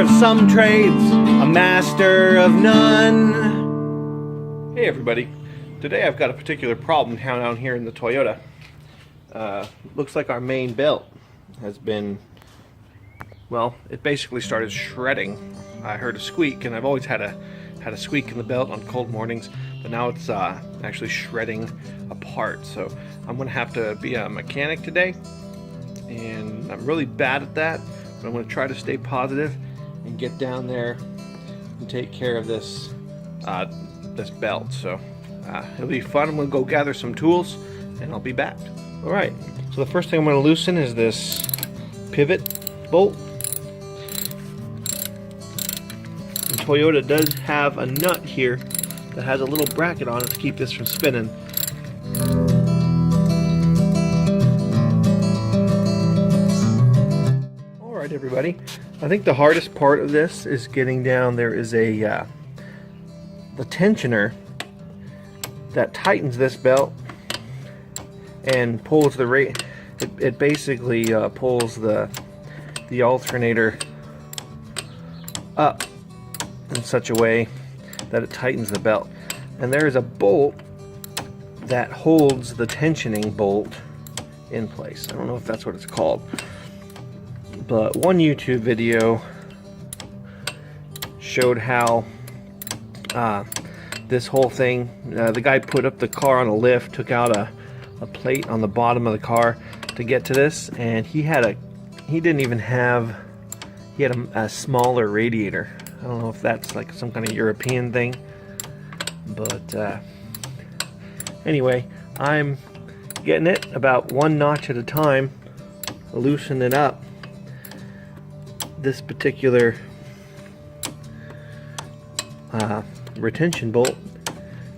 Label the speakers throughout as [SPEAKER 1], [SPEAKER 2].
[SPEAKER 1] of some trades, a master of none. Hey everybody, today I've got a particular problem down here in the Toyota. Looks like our main belt has been, well, it basically started shredding. I heard a squeak, and I've always had a squeak in the belt on cold mornings, but now it's actually shredding apart. So I'm gonna have to be a mechanic today, and I'm really bad at that, but I'm gonna try to stay positive and get down there and take care of this this belt. So it'll be fun. I'm gonna go gather some tools and I'll be back. All right, so the first thing I'm gonna loosen is this pivot bolt. And Toyota does have a nut here that has a little bracket on it to keep this from spinning. Alright everybody, I think the hardest part of this is getting down. There is the tensioner that tightens this belt and pulls the rate. It basically pulls the alternator up in such a way that it tightens the belt. And there is a bolt that holds the tensioning bolt in place. I don't know if that's what it's called, but one YouTube video showed how this whole thing, the guy put up the car on a lift, took out a plate on the bottom of the car to get to this, and he had a smaller radiator. I don't know if that's like some kind of European thing, but anyway, I'm getting it about one notch at a time, loosening it up. This particular retention bolt,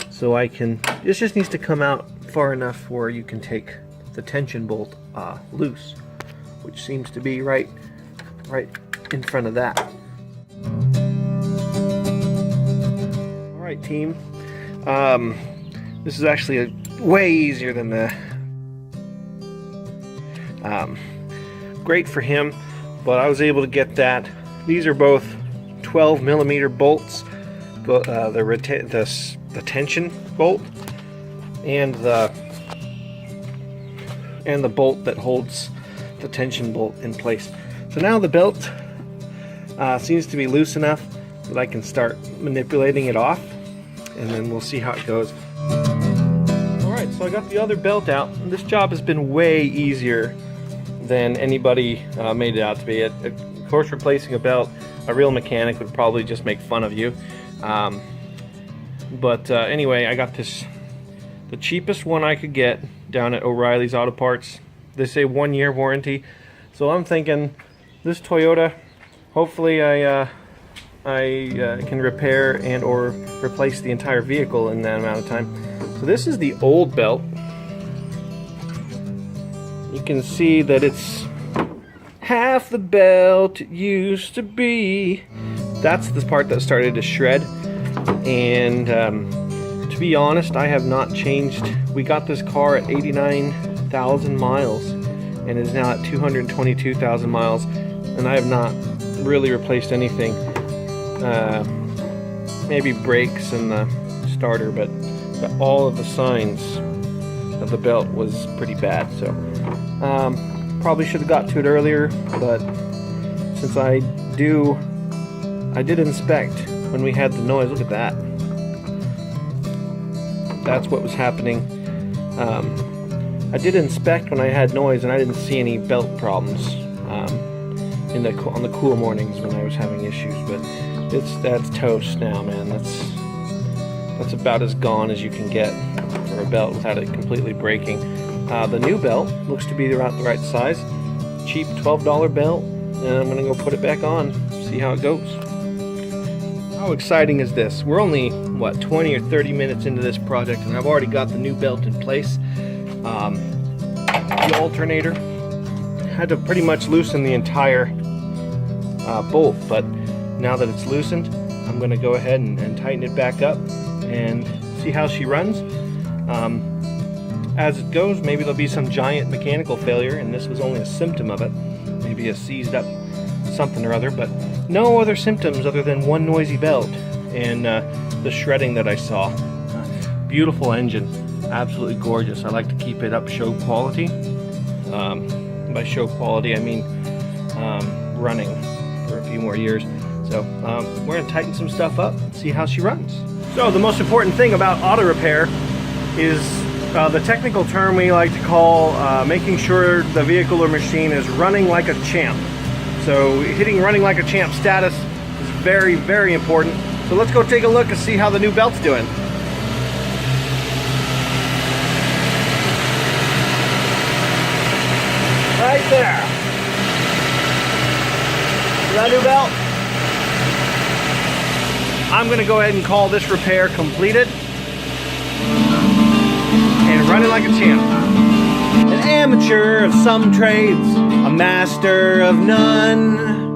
[SPEAKER 1] so I can, this just needs to come out far enough where you can take the tension bolt loose, which seems to be right in front of that. Alright team, this is actually way easier than the great for him, but I was able to get that. These are both 12mm bolts, but the tension bolt and the bolt that holds the tension bolt in place. So now the belt seems to be loose enough that I can start manipulating it off, and then we'll see how it goes. Alright, so I got the other belt out, and this job has been way easier than anybody made it out to be. Of course, replacing a belt, a real mechanic would probably just make fun of you. Anyway, I got this, the cheapest one I could get down at O'Reilly's Auto Parts. They say 1 year warranty, so I'm thinking this Toyota, hopefully I can repair and or replace the entire vehicle in that amount of time. So this is the old belt. You can see that it's half the belt it used to be. That's the part that started to shred, and to be honest, I have not changed. We got this car at 89,000 miles and it is now at 222,000 miles, and I have not really replaced anything. Maybe brakes and the starter, but all of the signs of the belt was pretty bad. So probably should have got to it earlier, but since I did inspect when we had the noise. Look at that. That's what was happening. I did inspect when I had noise, and I didn't see any belt problems on the cool mornings when I was having issues. But that's toast now, man. That's about as gone as you can get for a belt without it completely breaking. The new belt looks to be about the right size. Cheap $12 belt, and I'm gonna go put it back on, see how it goes. How exciting is this? We're only, what, 20 or 30 minutes into this project, and I've already got the new belt in place. The alternator had to pretty much loosen the entire bolt, but now that it's loosened, I'm going to go ahead and tighten it back up and see how she runs. As it goes, maybe there'll be some giant mechanical failure, and this was only a symptom of it. Maybe a seized up something or other, but no other symptoms other than one noisy belt and the shredding that I saw. Beautiful engine, absolutely gorgeous. I like to keep it up show quality. By show quality I mean running for a few more years. So we're going to tighten some stuff up and see how she runs. So the most important thing about auto repair is the technical term we like to call making sure the vehicle or machine is running like a champ. So hitting running like a champ status is very, very important. So let's go take a look and see how the new belt's doing. Right there. See that new belt? I'm going to go ahead and call this repair completed. And running like a champ. An amateur of some trades, a master of none.